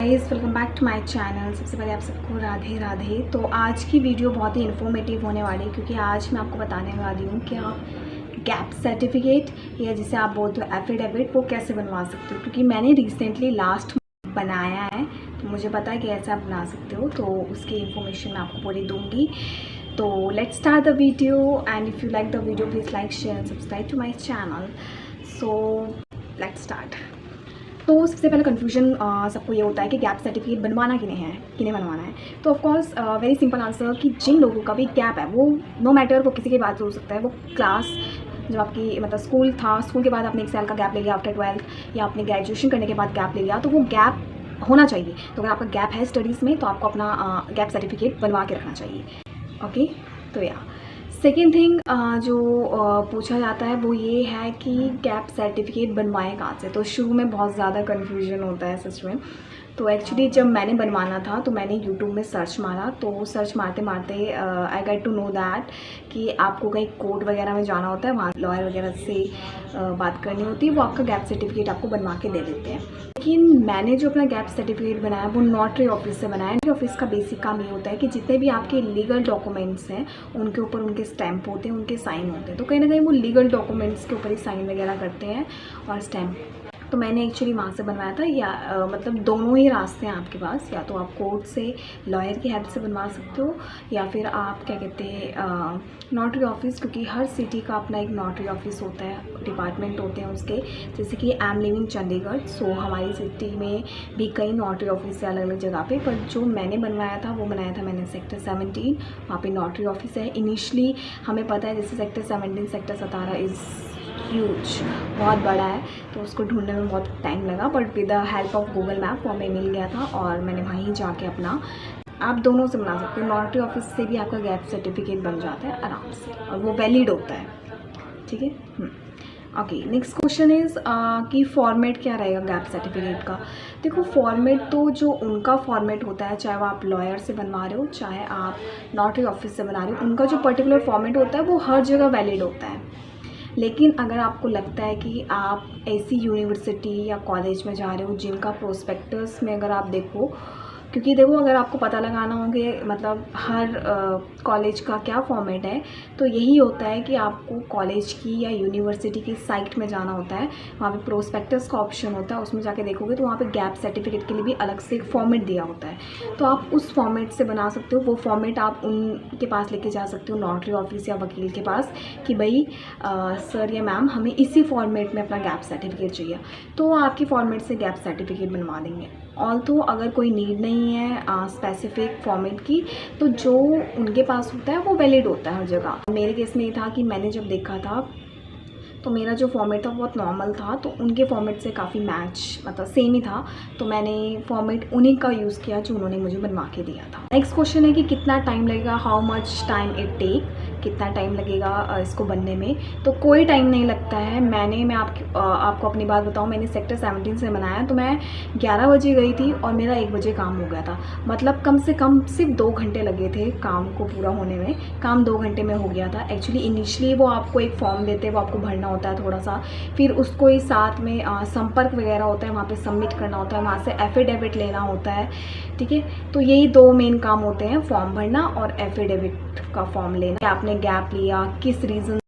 Guys welcome back to my channel. सबसे पहले आप सबको राधे राधे। तो आज की वीडियो बहुत ही इन्फॉर्मेटिव होने वाली है क्योंकि आज मैं आपको बताने वाली हूँ कि आप गैप सर्टिफिकेट या जिसे आप बोलते हो एफिडेविट वो कैसे बनवा सकते हो। क्योंकि मैंने रिसेंटली लास्ट बनाया है तो मुझे पता है कि ऐसे आप बना सकते हो, तो उसकी इन्फॉर्मेशन मैं आपको पूरी दूँगी। तो let's start the video and if you like the video please like share and subscribe to my channel. So let's start. तो सबसे पहले कन्फ्यूजन सबको ये होता है कि गैप सर्टिफिकेट बनवाना कि नहीं है, कि नहीं बनवाना है। तो ऑफकोर्स वेरी सिंपल आंसर कि जिन लोगों का भी गैप है वो नो मैटर वो किसी की बात हो सकता है। वो क्लास जब आपकी मतलब स्कूल था, स्कूल के बाद आपने 1 साल का गैप ले लिया आफ्टर 12 या आपने ग्रेजुएशन करने के बाद गैप ले लिया, तो वो गैप होना चाहिए। तो अगर आपका गैप है स्टडीज़ में तो आपको अपना गैप सर्टिफिकेट बनवा के रखना चाहिए। ओके, तो या सेकेंड थिंग जो पूछा जाता है वो ये है कि गैप सर्टिफिकेट बनवाएं कहाँ से। तो शुरू में बहुत ज़्यादा कन्फ्यूजन होता है सच में। तो एक्चुअली जब मैंने बनवाना था तो मैंने यूट्यूब में सर्च मारा, तो सर्च मारते मारते I get to know that कि आपको कहीं कोर्ट वगैरह में जाना होता है, वहाँ लॉयर वगैरह से बात करनी होती है, वो आपका गैप सर्टिफिकेट आपको बनवा के दे देते हैं। लेकिन मैंने जो अपना गैप सर्टिफिकेट बनाया वो नोटरी ऑफिस से बनाया। नोटरी ऑफिस का बेसिक काम ये होता है कि जितने भी आपके लीगल डॉक्यूमेंट्स हैं उनके ऊपर उनके स्टैंप होते हैं, उनके साइन होते हैं। तो कहीं ना कहीं वो लीगल डॉक्यूमेंट्स के ऊपर ही साइन वगैरह करते हैं और स्टैंप। तो मैंने एक्चुअली वहाँ से बनवाया था, या मतलब दोनों ही रास्ते हैं आपके पास। या तो आप कोर्ट से लॉयर की हेल्प से बनवा सकते हो या फिर आप क्या कहते हैं नोटरी ऑफिस, क्योंकि हर सिटी का अपना एक नोटरी ऑफिस होता है, डिपार्टमेंट होते हैं उसके। जैसे कि आई एम लिविंग चंडीगढ़, सो हमारी सिटी में भी कई नोटरी ऑफिस है अलग अलग जगह पे। पर जो मैंने बनवाया था वो बनाया था मैंने सेक्टर 17, वहाँ पे नोटरी ऑफिस है। इनिशियली हमें पता है जैसे सेक्टर 17 सेक्टर 17 इज़ ह्यूज, बहुत बड़ा है, तो उसको ढूंढने में बहुत टाइम लगा। But with the help of Google map वो हमें मिल गया था और मैंने वहीं जाके अपना, आप दोनों से बना सकते हो। नोटरी ऑफिस से भी आपका गैप सर्टिफिकेट बन जाता है आराम से और वो वैलिड होता है, ठीक है। ओके, नेक्स्ट क्वेश्चन इज़ कि फॉर्मेट क्या रहेगा गैप सर्टिफिकेट का। देखो फॉर्मेट तो जो उनका फॉर्मेट होता है, चाहे वो आप लॉयर से बनवा रहे हो चाहे आप नोटरी ऑफिस से बना रहे हो, उनका जो पर्टिकुलर फॉर्मेट होता है वो हर जगह वैलिड होता है। लेकिन अगर आपको लगता है कि आप ऐसी यूनिवर्सिटी या कॉलेज में जा रहे हो जिनका प्रोस्पेक्टस में अगर आप देखो, क्योंकि देखो अगर आपको पता लगाना हो कि मतलब हर कॉलेज का क्या फॉर्मेट है, तो यही होता है कि आपको कॉलेज की या यूनिवर्सिटी की साइट में जाना होता है। वहाँ पे प्रोस्पेक्टस का ऑप्शन होता है, उसमें जाके देखोगे तो वहाँ पे गैप सर्टिफिकेट के लिए भी अलग से एक फॉर्मेट दिया होता है। तो आप उस फॉर्मेट से बना सकते हो। वो फॉर्मेट आप उनके पास लेके जा सकते हो, नोटरी ऑफिस या वकील के पास, कि भाई सर या मैम हमें इसी फॉर्मेट में अपना गैप सर्टिफिकेट चाहिए, तो वो आपकी फॉर्मेट से गैप सर्टिफिकेट बनवा देंगे। ऑल्सो अगर कोई नीड नहीं है स्पेसिफिक फॉर्मेट की, तो जो उनके पास होता है वो वैलिड होता है हर जगह। मेरे केस में ये था कि मैंने जब देखा था तो मेरा जो फॉर्मेट था बहुत नॉर्मल था, तो उनके फॉर्मेट से काफ़ी मैच मतलब सेम ही था, तो मैंने फॉर्मेट उन्हीं का यूज़ किया जो उन्होंने मुझे बनवा के दिया था। नेक्स्ट क्वेश्चन है कि कितना टाइम लगेगा, how much time it take, कितना टाइम लगेगा इसको बनने में। तो कोई टाइम नहीं लगता है। मैं आपको अपनी बात बताऊँ, मैंने सेक्टर 17 से बनाया, तो मैं 11 बजे गई थी और मेरा 1 बजे काम हो गया था। मतलब कम से कम सिर्फ 2 घंटे लगे थे काम को पूरा होने में। काम 2 घंटे में हो गया था। एक्चुअली इनिशियली वो आपको एक फॉर्म देते हैं, वो आपको भरना होता है थोड़ा सा, फिर उसको ही साथ में संपर्क वगैरह होता है, वहाँ पे सबमिट करना होता है, वहाँ से एफिडेविट लेना होता है, ठीक है। तो यही 2 मेन काम होते हैं, फॉर्म भरना और एफिडेविट का फॉर्म लेना। आपने गैप लिया किस रीज़न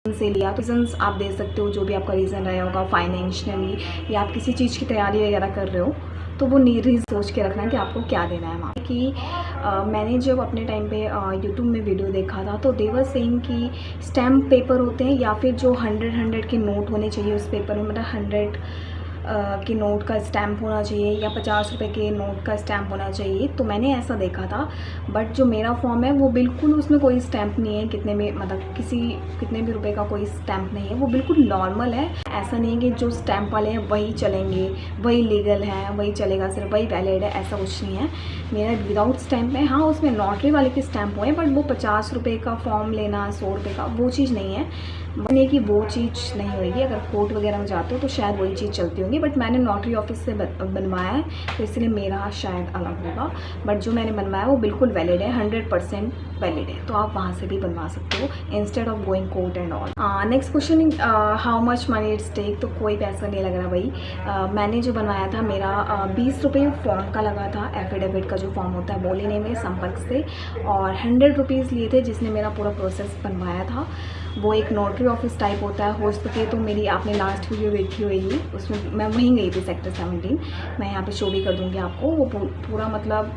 से लिया, तो रीजंस आप दे सकते हो, जो भी आपका रीज़न रहा होगा, फाइनेंशियली या आप किसी चीज़ की तैयारी वगैरह कर रहे हो, तो वो रीज़न सोच के रखना है कि आपको क्या देना है वहाँ कि मैंने जब अपने टाइम पे यूट्यूब में वीडियो देखा था तो दे वर सेइंग कि स्टैम्प पेपर होते हैं या फिर जो 100 के नोट होने चाहिए उस पेपर में, मतलब 100 के नोट का स्टैम्प होना चाहिए या 50 रुपये के नोट का स्टैम्प होना चाहिए। तो मैंने ऐसा देखा था, बट जो मेरा फॉर्म है वो बिल्कुल उसमें कोई स्टैम्प नहीं है, कितने में मतलब कितने भी रुपए का कोई स्टैम्प नहीं है, वो बिल्कुल नॉर्मल है। ऐसा नहीं है कि जो स्टैम्प वाले हैं वही चलेंगे, वही लीगल है, वही चलेगा, सिर्फ वही वैलिड है, ऐसा कुछ नहीं है। मेरा विदाउट स्टैम्प है। हाँ, उसमें नोटरी वाले के स्टैम्प हुए हैं, बट वो 50 रुपये का फॉर्म लेना, 100 रुपये का, वो चीज़ नहीं है। बनने की वो चीज़ नहीं होगी। अगर कोर्ट वगैरह में जाते हो तो शायद वही चीज़ चलती होगी, बट मैंने नोटरी ऑफिस से बनवाया है तो इसलिए मेरा शायद अलग होगा। बट जो मैंने बनवाया वो बिल्कुल वैलिड है, 100% वैलिड है, तो आप वहाँ से भी बनवा सकते हो instead of going court and all. Next question, how much money it's take. तो कोई पैसा नहीं लग रहा भाई। मैंने जो बनवाया था मेरा 20 रुपये फॉर्म का लगा था, एफिडेविट का जो फॉर्म होता है वो लेने में संपर्क से, और 100 रुपीज़ लिए थे जिसने मेरा पूरा प्रोसेस बनवाया था। वो एक नोटरी ऑफिस टाइप होता है, हो सके तो मेरी आपने लास्ट वीडियो देखी होगी, उसमें मैं वहीं गई थी, सेक्टर 17। मैं यहाँ पे शो भी कर दूँगी आपको। वो पूरा मतलब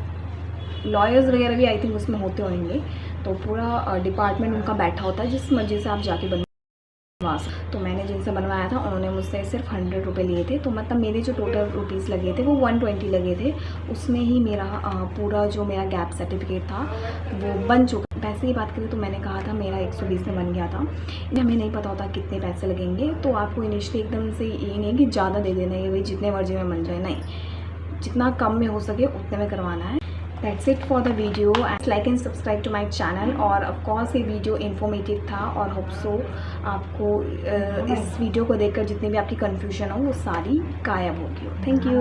लॉयर्स वगैरह भी आई थिंक उसमें होते होंगे, तो पूरा डिपार्टमेंट उनका बैठा होता है, जिस मर्जी से आप जाके बनवा सकते। तो मैंने जिनसे बनवाया था उन्होंने मुझसे सिर्फ 100 रुपये लिए थे, तो मतलब मेरे जो टोटल रुपीज़ लगे थे वो 120 लगे थे। उसमें ही मेरा पूरा जो मेरा गैप सर्टिफिकेट था वो बन चुका। पैसे की बात करें तो मैंने कहा था मेरा 120 में बन गया था। हमें नहीं पता होता कितने पैसे लगेंगे, तो आपको इनिशियली एकदम से ये नहीं कि ज़्यादा दे देना है भाई जितने मर्जी में बन जाए, नहीं, जितना कम में हो सके उतने में करवाना है। That's it for the video, and like and subscribe to my channel। और of course ये वीडियो इन्फॉर्मेटिव था और होप सो आपको इस वीडियो को देखकर जितनी भी आपकी कन्फ्यूजन हो वो सारी गायब होगी। Thank you.